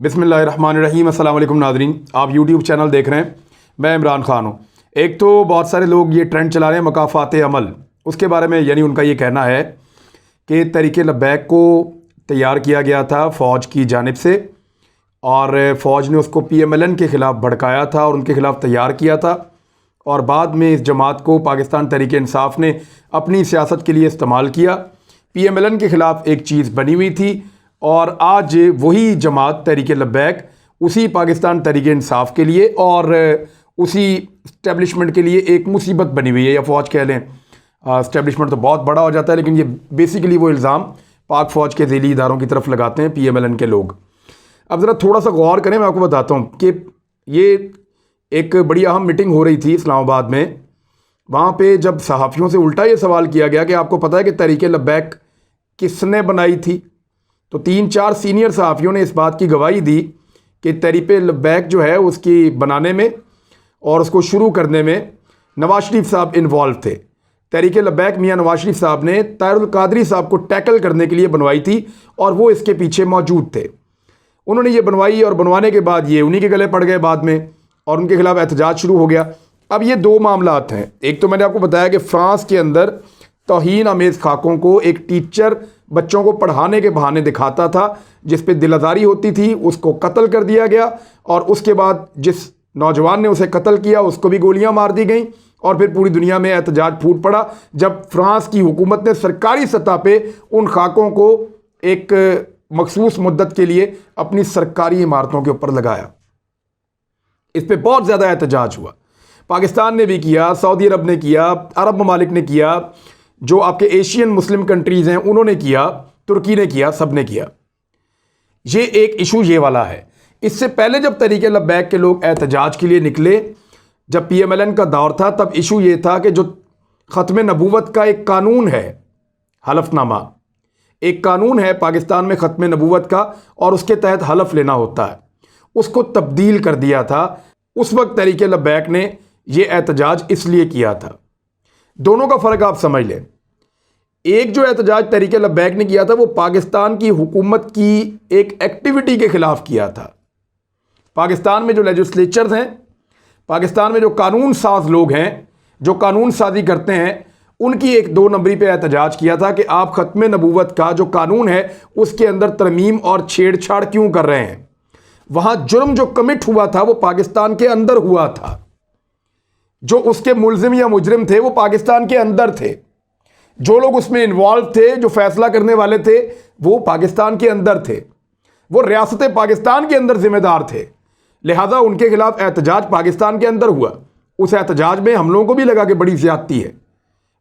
बिस्मिल्लाहिर्रहमानिर्रहीम। अस्सलाम वालेकुम नाज़रीन, आप यूट्यूब चैनल देख रहे हैं। मैं इमरान ख़ान हूँ। एक तो बहुत सारे लोग ये ट्रेंड चला रहे हैं मकाफ़ात अमल, उसके बारे में यानी उनका ये कहना है कि तहरीक लब्बैक को तैयार किया गया था फ़ौज की जानिब से और फ़ौज ने उसको PMLN के ख़िलाफ़ भड़काया था और उनके ख़िलाफ़ तैयार किया था और बाद में इस जमात को पाकिस्तान तहरीक इंसाफ ने अपनी सियासत के लिए इस्तेमाल किया। PMLN के ख़िलाफ़ एक चीज़ बनी हुई थी और आज वही जमात तहरीक लब्बैक उसी पाकिस्तान तहरीक इंसाफ के लिए और उसी इस्टेब्लिशमेंट के लिए एक मुसीबत बनी हुई है, या फ़ौज कह लें। इस्टेब्लिशमेंट तो बहुत बड़ा हो जाता है, लेकिन ये बेसिकली वो इल्ज़ाम पाक फ़ौज के ज़ेली इदारों की तरफ लगाते हैं PMLN के लोग। अब ज़रा थोड़ा सा गौर करें, मैं आपको बताता हूँ कि ये एक बड़ी अहम मीटिंग हो रही थी इस्लामाबाद में। वहाँ पे जब सहाफ़ियों से उल्टा ये सवाल किया गया कि आपको पता है कि तहरीक लब्बैक किसने बनाई थी, तो 3-4 सीनियर सहाफ़ियों ने इस बात की गवाही दी कि तहरीक लब्बैक जो है उसकी बनाने में और उसको शुरू करने में नवाज शरीफ साहब इन्वॉल्व थे। तहरीक लब्बैक मियाँ नवाज शरीफ साहब ने ताहिरुल कादरी साहब को टैकल करने के लिए बनवाई थी और वो इसके पीछे मौजूद थे। उन्होंने ये बनवाई और बनवाने के बाद ये उन्हीं के गले पड़ गए बाद में और उनके खिलाफ एहतजाज शुरू हो गया। अब ये दो मामलात हैं। एक तो मैंने आपको बताया कि फ़्रांस के अंदर तौहीन आमेज़ खाकों को एक टीचर बच्चों को पढ़ाने के बहाने दिखाता था, जिस पे दिलाजारी होती थी, उसको कत्ल कर दिया गया और उसके बाद जिस नौजवान ने उसे कत्ल किया उसको भी गोलियां मार दी गई और फिर पूरी दुनिया में एहतजाज फूट पड़ा जब फ्रांस की हुकूमत ने सरकारी सतह पे उन खाकों को एक मखसूस मुद्दत के लिए अपनी सरकारी इमारतों के ऊपर लगाया। इस पर बहुत ज़्यादा एहतजाज हुआ। पाकिस्तान ने भी किया, सऊदी अरब ने किया, अरब ममालिक ने किया, जो आपके एशियन मुस्लिम कंट्रीज़ हैं उन्होंने किया, तुर्की ने किया, सब ने किया। ये एक इशू ये वाला है। इससे पहले जब तहरीक लब्बैक के लोग एहतजाज के लिए निकले, जब PMLN का दौर था, तब इशू ये था कि जो ख़त्म नबूवत का एक कानून है, हलफनामा एक कानून है पाकिस्तान में ख़त्म नबूवत का और उसके तहत हलफ लेना होता है, उसको तब्दील कर दिया था। उस वक्त तहरीक लब्बैक ने यह एहतजाज इसलिए किया था। दोनों का फ़र्क आप समझ लें। एक जो एहतजाज तहरीक लब्बैक ने किया था वो पाकिस्तान की हुकूमत की एक एक्टिविटी के ख़िलाफ़ किया था। पाकिस्तान में जो लेजिस्लेचर्स हैं, पाकिस्तान में जो कानून साज लोग हैं, जो कानून साजी करते हैं, उनकी एक 2 नंबरी पे एहतजाज किया था कि आप ख़त्म नबूवत का जो कानून है उसके अंदर तरमीम और छेड़छाड़ क्यों कर रहे हैं। वहाँ जुर्म जो कमिट हुआ था वो पाकिस्तान के अंदर हुआ था, जो उसके मुल्ज़िम या मुजरिम थे वो पाकिस्तान के अंदर थे, जो लोग उसमें इन्वॉल्व थे, जो फैसला करने वाले थे, वो पाकिस्तान के अंदर थे, वो रियासत पाकिस्तान के अंदर जिम्मेदार थे। लिहाजा उनके खिलाफ एहतजाज पाकिस्तान के अंदर हुआ। उस एहतजाज में हम लोगों को भी लगा कि बड़ी ज़्यादती है।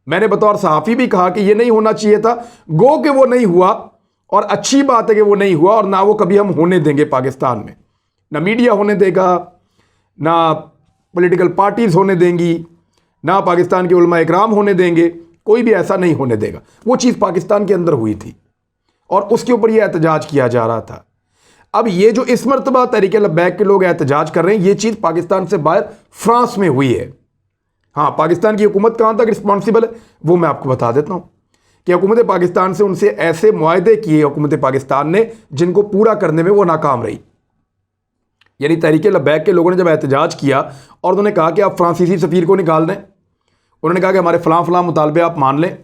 मैंने बतौर सहाफ़ी भी कहा कि ये नहीं होना चाहिए था, गो कि वो नहीं हुआ और अच्छी बात है कि वो नहीं हुआ और ना वो कभी हम होने देंगे। पाकिस्तान में ना मीडिया होने देगा, ना पॉलिटिकल पार्टीज़ होने देंगी, ना पाकिस्तान के उलमा इकराम होने देंगे, कोई भी ऐसा नहीं होने देगा। वो चीज़ पाकिस्तान के अंदर हुई थी और उसके ऊपर यह एहतजाज किया जा रहा था। अब ये जो इस मरतबा तहरीक लब्बैक के लोग एहतजाज कर रहे हैं, ये चीज़ पाकिस्तान से बाहर फ्रांस में हुई है। हाँ, पाकिस्तान की हुकूमत कहाँ तक रिस्पॉन्सिबल है वो मैं आपको बता देता हूँ कि हुकूमत पाकिस्तान से उनसे ऐसे मुआहदे किए हुकूमत पाकिस्तान ने जिनको पूरा करने में वो नाकाम रही। यानी तहरीक लब्बैक के लोगों ने जब एहतजाज किया और उन्होंने कहा कि आप फ्रांसीसी सफ़ीर को निकाल दें, उन्होंने कहा कि हमारे फ़लाँ मुतालबे आप मान लें,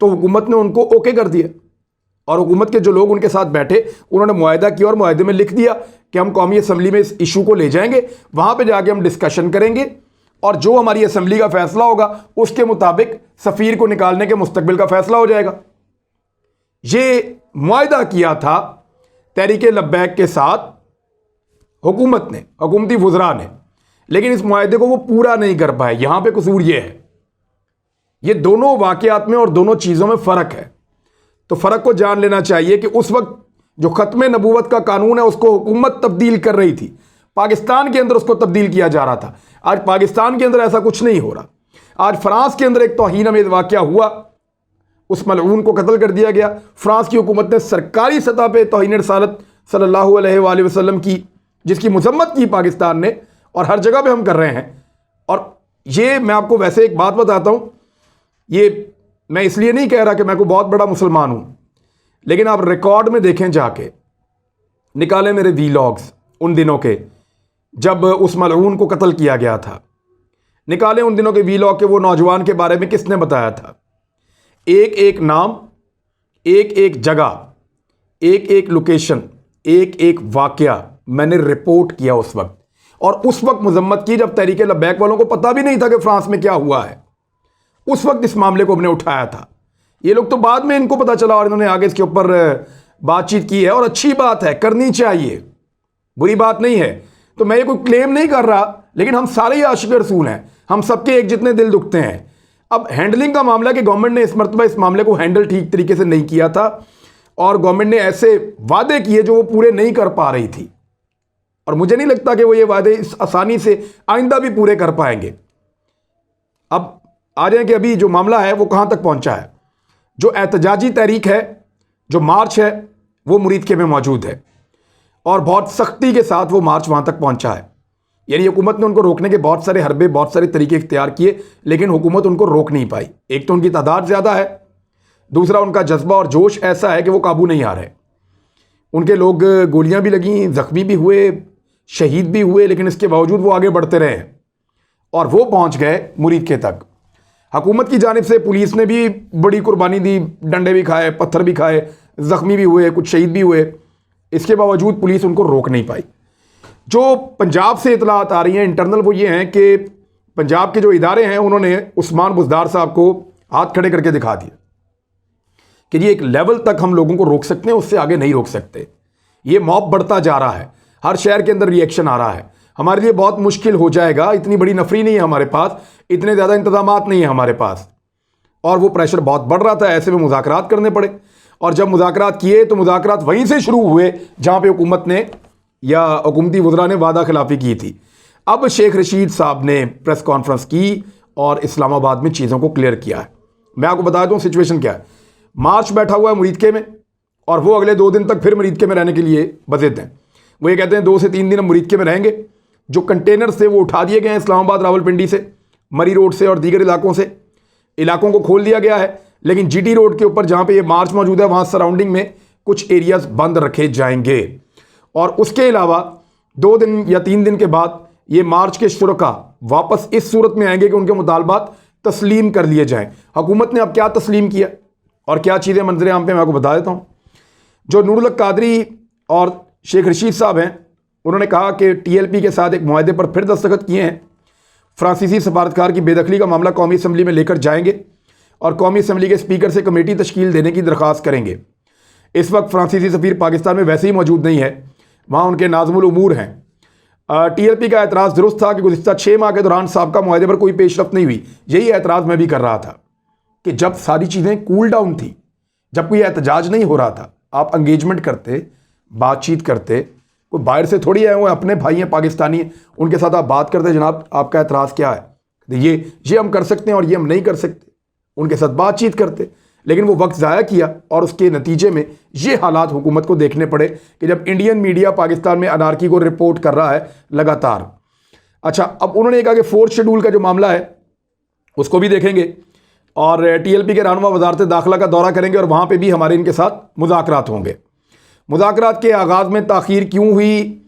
तो हुकूमत ने उनको ओके कर दिया और हुकूमत के जो लोग उनके साथ बैठे उन्होंने मुआहदा किया और मुआहदे में लिख दिया कि हम कौमी असम्बली में इस इशू को ले जाएंगे, वहाँ पे जाके हम डिस्कशन करेंगे और जो हमारी असम्बली का फ़ैसला होगा उसके मुताबिक सफ़ीर को निकालने के मुस्तकबिल का फ़ैसला हो जाएगा। ये मुआहदा किया था तहरीक लब्बैक के साथ हुकूमत ने, हुकूमती वज़रा ने, लेकिन इस मुआहदे को वो पूरा नहीं कर पाए। यहाँ पे कसूर ये है। ये दोनों वाक़यात में और दोनों चीज़ों में फ़र्क है, तो फ़र्क को जान लेना चाहिए कि उस वक्त जो ख़त्म नबूवत का कानून है उसको हुकूमत तब्दील कर रही थी, पाकिस्तान के अंदर उसको तब्दील किया जा रहा था। आज पाकिस्तान के अंदर ऐसा कुछ नहीं हो रहा। आज फ्रांस के अंदर एक तौहीन अमेज़ वाक़या हुआ, उस मलऊन को कत्ल कर दिया गया। फ्रांस की हुकूमत ने सरकारी सतह पर तौहीन रसालत सल्लल्लाहु अलैहि वसल्लम की, जिसकी मज़म्मत की पाकिस्तान ने, और हर जगह पे हम कर रहे हैं। और ये मैं आपको वैसे एक बात बताता हूँ, ये मैं इसलिए नहीं कह रहा कि मैं कोई बहुत बड़ा मुसलमान हूँ, लेकिन आप रिकॉर्ड में देखें जाके निकाले मेरे वीलॉग्स उन दिनों के जब उस मलऊन को कत्ल किया गया था, निकाले उन दिनों के वीलॉग के वो नौजवान के बारे में किसने बताया था। एक एक नाम, एक एक जगह, एक एक लोकेशन, एक एक वाकया मैंने रिपोर्ट किया उस वक्त, और उस वक्त मजम्मत की जब तहरीक लब्बैक वालों को पता भी नहीं था कि फ्रांस में क्या हुआ है। उस वक्त इस मामले को हमने उठाया था। ये लोग तो बाद में इनको पता चला और इन्होंने आगे इसके ऊपर बातचीत की है, और अच्छी बात है, करनी चाहिए, बुरी बात नहीं है। तो मैं ये कोई क्लेम नहीं कर रहा, लेकिन हम सारे ही आशिक रसूल हैं, हम सबके एक जितने दिल दुखते हैं। अब हैंडलिंग का मामला कि गवर्नमेंट ने इस मरतबा इस मामले को हैंडल ठीक तरीके से नहीं किया था, और गवर्नमेंट ने ऐसे वादे किए जो वो पूरे नहीं कर पा रही थी, और मुझे नहीं लगता कि वो ये वादे इस आसानी से आइंदा भी पूरे कर पाएंगे। अब आ जाए कि अभी जो मामला है वो कहाँ तक पहुँचा है। जो एहतजाजी तहरीक है, जो मार्च है, वो मुरीदके में मौजूद है, और बहुत सख्ती के साथ वो मार्च वहाँ तक पहुँचा है। यानी हुकूमत ने उनको रोकने के बहुत सारे हरबे, बहुत सारे तरीके इख्तियार किए, लेकिन हुकूमत उनको रोक नहीं पाई। एक तो उनकी तादाद ज़्यादा है, दूसरा उनका जज्बा और जोश ऐसा है कि वो काबू नहीं आ रहे। उनके लोग गोलियां भी लगीं, ज़ख्मी भी हुए, शहीद भी हुए, लेकिन इसके बावजूद वो आगे बढ़ते रहे और वो पहुंच गए मुरीदके तक। हुकूमत की जानिब से पुलिस ने भी बड़ी कुर्बानी दी, डंडे भी खाए, पत्थर भी खाए, ज़ख्मी भी हुए, कुछ शहीद भी हुए। इसके बावजूद पुलिस उनको रोक नहीं पाई। जो पंजाब से इतलात आ रही हैं इंटरनल, वो ये हैं कि पंजाब के जो इदारे हैं उन्होंने उस्मान बुज़दार साहब को हाथ खड़े करके दिखा दिया कि ये एक लेवल तक हम लोगों को रोक सकते हैं, उससे आगे नहीं रोक सकते। ये मॉब बढ़ता जा रहा है, हर शहर के अंदर रिएक्शन आ रहा है। हमारे लिए बहुत मुश्किल हो जाएगा, इतनी बड़ी नफरी नहीं है हमारे पास, इतने ज़्यादा इंतजामात नहीं है हमारे पास, और वो प्रेशर बहुत बढ़ रहा था। ऐसे में मुज़ाकरात करने पड़े, और जब मुज़ाकरात किए तो मुज़ाकरात वहीं से शुरू हुए जहाँ पे हुकूमत ने या हुकूमती वज़रा ने वादा खिलाफी की थी। अब शेख रशीद साहब ने प्रेस कॉन्फ्रेंस की और इस्लामाबाद में चीज़ों को क्लियर किया है। मैं आपको बता दूँ सिचुएशन क्या है। मार्च बैठा हुआ है मुरीदके में, और वो अगले 2 दिन तक फिर मुरीदके में रहने के लिए बज़िद हैं। वो ये कहते हैं 2 से 3 दिन हम मुरीदके में रहेंगे। जो कंटेनर थे वो उठा दिए गए हैं इस्लामाबाद रावलपिंडी से, मरी रोड से और दीगर इलाकों से। इलाकों को खोल दिया गया है, लेकिन जीटी रोड के ऊपर जहाँ पे ये मार्च मौजूद है वहाँ सराउंडिंग में कुछ एरियाज बंद रखे जाएंगे। और उसके अलावा 2 दिन या 3 दिन के बाद ये मार्च के शुरका वापस इस सूरत में आएंगे कि उनके मुतालबात तस्लीम कर लिए जाएँ। हुकूमत ने अब क्या तस्लीम किया और क्या चीज़ें मंजर आम पे मैं आपको बता देता हूँ। जो नूरुल हक कादरी और शेख रशीद साहब हैं, उन्होंने कहा कि टीएलपी के साथ एक मुआहदे पर फिर दस्तखत किए हैं। फ्रांसीसी सफारतकार की बेदखली का मामला कौमी असम्बली में लेकर जाएंगे और कौमी असम्बली के स्पीकर से कमेटी तश्कील देने की दरख्वास्त करेंगे। इस वक्त फ्रांसीसी सफ़ीर पाकिस्तान में वैसे ही मौजूद नहीं है, वहाँ उनके नाज़मुल उमूर हैं। टीएलपी का एतराज़ दुरुस्त था कि गुज़िश्ता 6 माह के दौरान साबका मुआहदे पर कोई पेशरफ नहीं हुई। यही एतराज़ मैं भी कर रहा था कि जब सारी चीज़ें कूल डाउन थी, जब कोई एहतजाज नहीं हो रहा था, आप इंगेजमेंट करते, बातचीत करते। कोई बाहर से थोड़ी आए हुए, अपने भाई हैं, पाकिस्तानी हैं, उनके साथ आप बात करते, जनाब आपका एतराज़ क्या है, ये हम कर सकते हैं और ये हम नहीं कर सकते, उनके साथ बातचीत करते। लेकिन वो वक्त ज़ाया किया और उसके नतीजे में ये हालात हुकूमत को देखने पड़े कि जब इंडियन मीडिया पाकिस्तान में अनारकी को रिपोर्ट कर रहा है लगातार। अच्छा, अब उन्होंने कहा कि 4th शेड्यूल का जो मामला है उसको भी देखेंगे और टीएलपी के रहनुमा वजारत दाखिला का दौरा करेंगे और वहाँ पे भी हमारे इनके साथ मुज़ाकरात होंगे। मुज़ाकरात के आगाज़ में ताख़ीर क्यों हुई,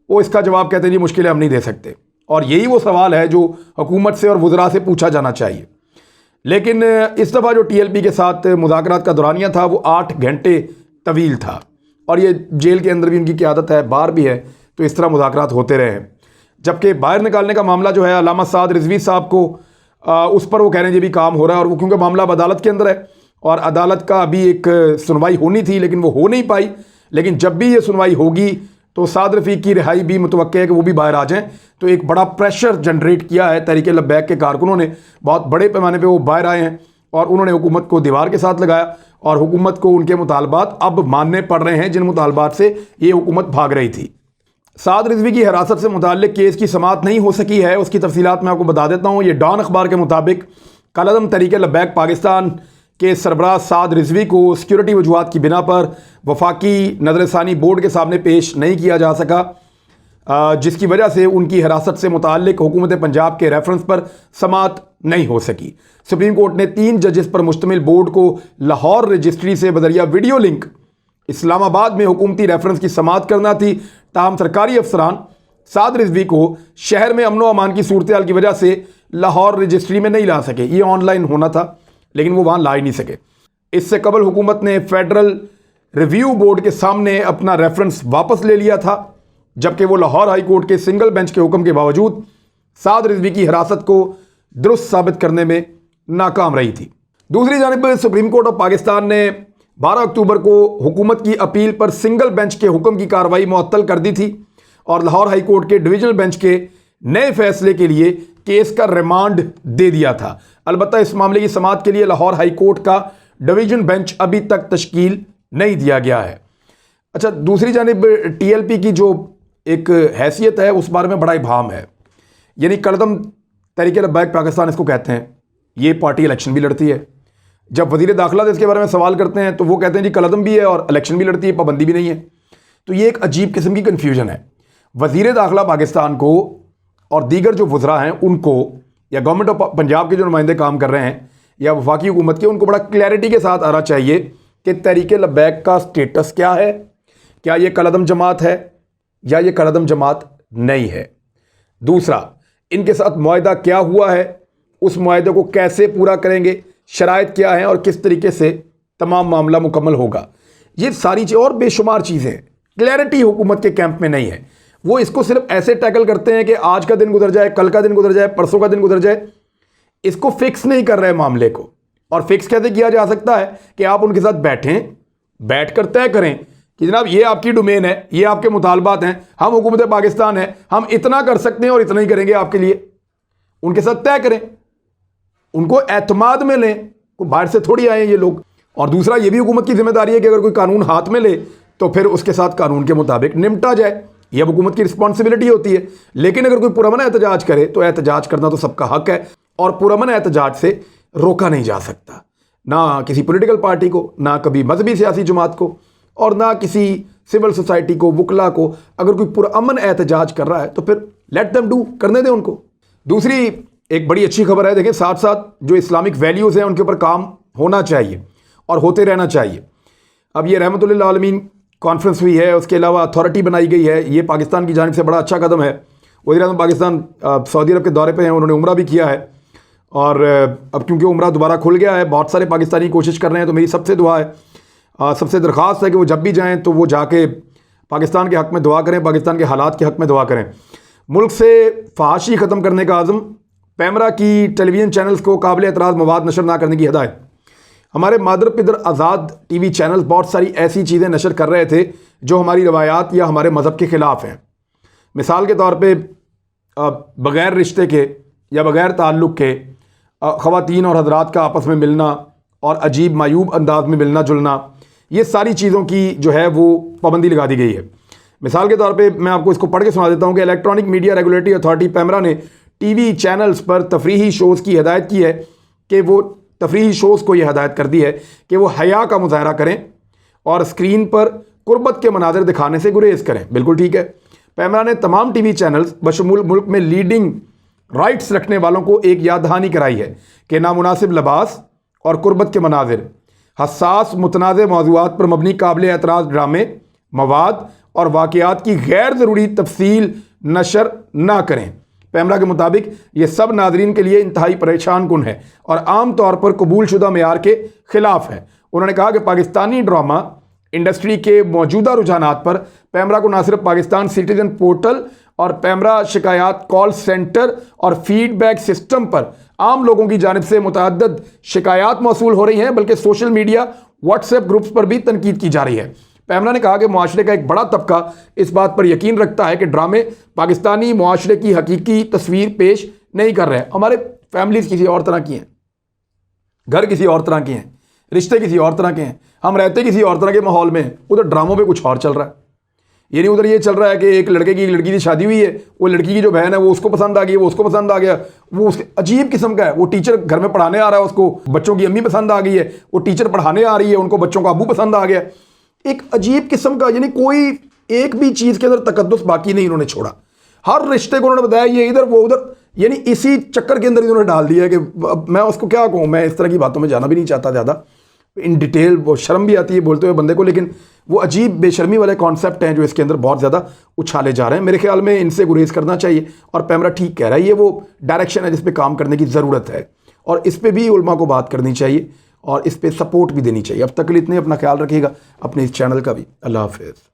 वो इसका जवाब कहते हैं जी मुश्किल है, हम नहीं दे सकते। और यही वो सवाल है जो हुकूमत से और वज़रा से पूछा जाना चाहिए। लेकिन इस दफ़ा जो टीएलपी के साथ मुज़ाकरात का दौरानिया था वो 8 घंटे तवील था, और ये जेल के अंदर भी उनकी क़यादत है, बाहर भी है, तो इस तरह मुज़ाकरात होते रहे हैं। जबकि बाहर निकालने का मामला जो है अल्लामा साद रिजवी साहब को, उस पर वो कह रहे हैं ये भी काम हो रहा है, और वो क्योंकि मामला अब अदालत के अंदर है और अदालत का अभी एक सुनवाई होनी थी लेकिन वो हो नहीं पाई। लेकिन जब भी ये सुनवाई होगी तो साद रफ़ीक की रिहाई भी मुतवक्के है कि वो भी बाहर आ जाएं। तो एक बड़ा प्रेशर जनरेट किया है तहरीक लब्बैक के कारकुनों ने, बहुत बड़े पैमाने पे वो बाहर आए हैं और उन्होंने हुकूमत को दीवार के साथ लगाया और हुकूमत को उनके मुतालबात अब मानने पड़ रहे हैं जिन मुतालबात से ये हुकूमत भाग रही थी। साद रिजवी की हिरासत से मुताल्लिक केस की समाअत नहीं हो सकी है, उसकी तफसीलात मैं आपको बता देता हूँ। ये डॉन अखबार के मुताबिक कलअदम तहरीक लब्बैक पाकिस्तान के सरबराह साद रिजवी को सिक्योरिटी वजूहात की बिना पर वफाकी नज़रसानी बोर्ड के सामने पेश नहीं किया जा सका, जिसकी वजह से उनकी हिरासत से मुताल्लिक हुकूमत पंजाब के रेफरेंस पर समाअत नहीं हो सकी। सुप्रीम कोर्ट ने 3 जजेस पर मुश्तमिल बोर्ड को लाहौर रजिस्ट्री से बदरिया वीडियो लिंक इस्लामाबाद में हुकूमती रेफरेंस की समाअत करना थी, ताहम सरकारी अफसरान साद रिजवी को शहर में अमनो अमान की सूरत हाल की वजह से लाहौर रजिस्ट्री में नहीं ला सके। ये ऑनलाइन होना था लेकिन वो वहाँ ला ही नहीं सके। इससे कबल हुकूमत ने फेडरल रिव्यू बोर्ड के सामने अपना रेफरेंस वापस ले लिया था, जबकि वो लाहौर हाई कोर्ट के सिंगल बेंच के हुक्म के बावजूद साद रिजवी की हिरासत को दुरुस्त साबित करने में नाकाम रही थी। दूसरी जानिब सुप्रीम कोर्ट ऑफ पाकिस्तान ने 12 अक्टूबर को हुकूमत की अपील पर सिंगल बेंच के हुक्म की कार्रवाई मुअत्तल कर दी थी और लाहौर हाई कोर्ट के डिवीजनल बेंच के नए फैसले के लिए केस का रिमांड दे दिया था। अलबत्ता इस मामले की समाअत के लिए लाहौर हाई कोर्ट का डिवीजन बेंच अभी तक तश्कील नहीं दिया गया है। अच्छा, दूसरी जानिब TLP की जो एक हैसियत है उस बारे में बड़ा इबाहम है। यानी कलदम तहरीक लब्बैक पाकिस्तान इसको कहते हैं। ये पार्टी इलेक्शन भी लड़ती है। जब वज़ीर दाखिला इसके बारे में सवाल करते हैं तो वो कहते हैं जी कलदम भी है और इलेक्शन भी लड़ती है, पाबंदी भी नहीं है। तो ये एक अजीब किस्म की कन्फ्यूजन है। वज़ीर दाखिला पाकिस्तान को और दीगर जो वज़रा हैं उनको, या गवर्नमेंट ऑफ पंजाब के जो नुमाइंदे काम कर रहे हैं या वफाकी हुकूमत के, उनको बड़ा क्लैरिटी के साथ आना चाहिए कि तहरीक लब्बैक का स्टेटस क्या है, क्या ये कलदम जमात है या ये कलदम जमात नहीं है। दूसरा, इनके साथ मुआहदा क्या हुआ है, उस मुआहदे को कैसे पूरा करेंगे, शराइत क्या है और किस तरीके से तमाम मामला मुकम्मल होगा। ये सारी चीज़ और बेशुमार चीज़ें क्लैरिटी हुकूमत के कैंप में नहीं है। वो इसको सिर्फ ऐसे टैकल करते हैं कि आज का दिन गुजर जाए, कल का दिन गुजर जाए, परसों का दिन गुजर जाए। इसको फिक्स नहीं कर रहे मामले को। और फिक्स कैसे किया जा सकता है कि आप उनके साथ बैठें, बैठ कर तय करें कि जनाब ये आपकी डोमेन है, ये आपके मुतालबात हैं, हम हुकूमत पाकिस्तान है, हम इतना कर सकते हैं और इतना ही करेंगे आपके लिए। उनके साथ तय करें, उनको एतमाद में लें, को बाहर से थोड़ी आए ये लोग। और दूसरा, ये भी हुकूमत की जिम्मेदारी है कि अगर कोई कानून हाथ में ले तो फिर उसके साथ कानून के मुताबिक निपटा जाए। यह हुकूमत की रिस्पॉन्सिबिलिटी होती है। लेकिन अगर कोई पुरअमन एहतजाज करे तो एहतजाज करना तो सबका हक है और पुरअमन एहतजाज से रोका नहीं जा सकता, ना किसी पॉलिटिकल पार्टी को, ना कभी मजहबी सियासी जमात को, और ना किसी सिविल सोसाइटी को, वकला को। अगर कोई पुरअमन एहतजाज कर रहा है तो फिर लेट देम डू, करने दें उनको। दूसरी एक बड़ी अच्छी खबर है, देखिए, साथ साथ जो इस्लामिक वैल्यूज़ हैं उनके ऊपर काम होना चाहिए और होते रहना चाहिए। अब ये रहमतुल्लिल आलमीन कॉन्फ्रेंस हुई है, उसके अलावा अथॉरिटी बनाई गई है। ये पाकिस्तान की जानिब से बड़ा अच्छा कदम है। वज़ीर-ए-आज़म पाकिस्तान सऊदी अरब के दौरे पे हैं, उन्होंने उम्रा भी किया है और अब क्योंकि उम्रा दोबारा खुल गया है, बहुत सारे पाकिस्तानी कोशिश कर रहे हैं। तो मेरी सबसे दुआ है, सबसे दरख्वास्त है कि वो जब भी जाएँ तो वो जाके पाकिस्तान के हक़ में दुआ करें, पाकिस्तान के हालात के हक़ में दुआ करें। मुल्क से फहाशी ख़त्म करने का आज़म, पैमरा की टेलीविज़न चैनल्स को काबिल एतराज़ मवाद नशर ना करने की हिदायत। हमारे मादर पिदर आज़ाद TV चैनल्स बहुत सारी ऐसी चीज़ें नशर कर रहे थे जो हमारी रवायात या हमारे मज़हब के ख़िलाफ़ हैं। मिसाल के तौर पे बग़ैर रिश्ते के या बग़ैर ताल्लुक़ के ख़वातीन और हज़रात का आपस में मिलना और अजीब मायूब अंदाज में मिलना जुलना, ये सारी चीज़ों की जो है वो पाबंदी लगा दी गई है। मिसाल के तौर पे मैं आपको इसको पढ़ के सुना देता हूँ कि electronic media regulatory authority PEMRA ने TV चैनल्स पर तफरीही शोज़ की हिदायत की है कि वो तफरीही शोज़ को ये हिदायत कर दी है कि वो हया का मुजाहरा करें और स्क्रीन पर कुर्बत के मनाज़र दिखाने से गुरेज करें। बिल्कुल ठीक है। पैमरा ने तमाम TV चैनल्स बशमूल मुल्क में लीडिंग राइट्स रखने वालों को एक याद दहानी कराई है कि नामुनासिब लिबास और कुर्बत के मनाज़िर, हसास मुतनाज़ मौज़ूआत पर मबनी काबिल एतराज़ ड्रामे, मवाद और वाक़यात की गैर ज़रूरी तफसील नशर ना करें। पैमरा के मुताबिक ये सब नाजरीन के लिए इंतहाई परेशान कुन है और आम तौर पर कबूलशुदा मेयार के ख़िलाफ़ है। उन्होंने कहा कि पाकिस्तानी ड्रामा इंडस्ट्री के मौजूदा रुझानात पर पैमरा को न सिर्फ पाकिस्तान सिटीजन पोर्टल और पैमरा शिकायत कॉल सेंटर और फीडबैक सिस्टम पर आम लोगों की जानिब से मुतअद्दिद शिकायत मौसूल हो रही हैं, बल्कि सोशल मीडिया व्हाट्सएप ग्रुप्स पर भी तनकीद की जा रही है। पैमरा ने कहा कि मुआशरे का एक बड़ा तबका इस बात पर यकीन रखता है कि ड्रामे पाकिस्तानी मुआशरे की हकीकी तस्वीर पेश नहीं कर रहे हैं। हमारे फैमिलीज किसी और तरह की हैं, घर किसी और तरह के हैं, रिश्ते किसी और तरह के हैं, हम रहते किसी और तरह के माहौल में हैं। उधर ड्रामों पे कुछ और चल रहा है। ये नहीं उधर ये चल रहा है कि एक लड़के की लड़की की शादी हुई है, वो लड़की की जो बहन है वो उसको पसंद आ गई, वो उसको पसंद आ गया, वो उसके अजीब किस्म का है। वो टीचर घर में पढ़ाने आ रहा है, उसको बच्चों की अम्मी पसंद आ गई है, वो टीचर पढ़ाने आ रही है, उनको बच्चों का अबू पसंद आ गया। एक अजीब किस्म का, यानी कोई एक भी चीज़ के अंदर तकद्दुस बाकी नहीं इन्होंने छोड़ा। हर रिश्ते को उन्होंने बताया ये इधर वो उधर, यानी इसी चक्कर के अंदर इन्होंने डाल दिया कि मैं उसको क्या कहूँ, मैं इस तरह की बातों में जाना भी नहीं चाहता ज़्यादा। इन डिटेल, वो शर्म भी आती है बोलते हुए बंदे को, लेकिन वो अजीब बेशर्मी वाले कॉन्सेप्ट हैं जो इसके अंदर बहुत ज़्यादा उछाले जा रहे हैं। मेरे ख्याल में इनसे गुरेज करना चाहिए। और पैमरा ठीक कह रहा है, ये वो डायरेक्शन है जिस पे काम करने की ज़रूरत है, और इस पर भी उलमा को बात करनी चाहिए और इस पर सपोर्ट भी देनी चाहिए। अब तक के लिए इतने, अपना ख्याल रखिएगा, अपने इस चैनल का भी। अल्लाह हाफिज़।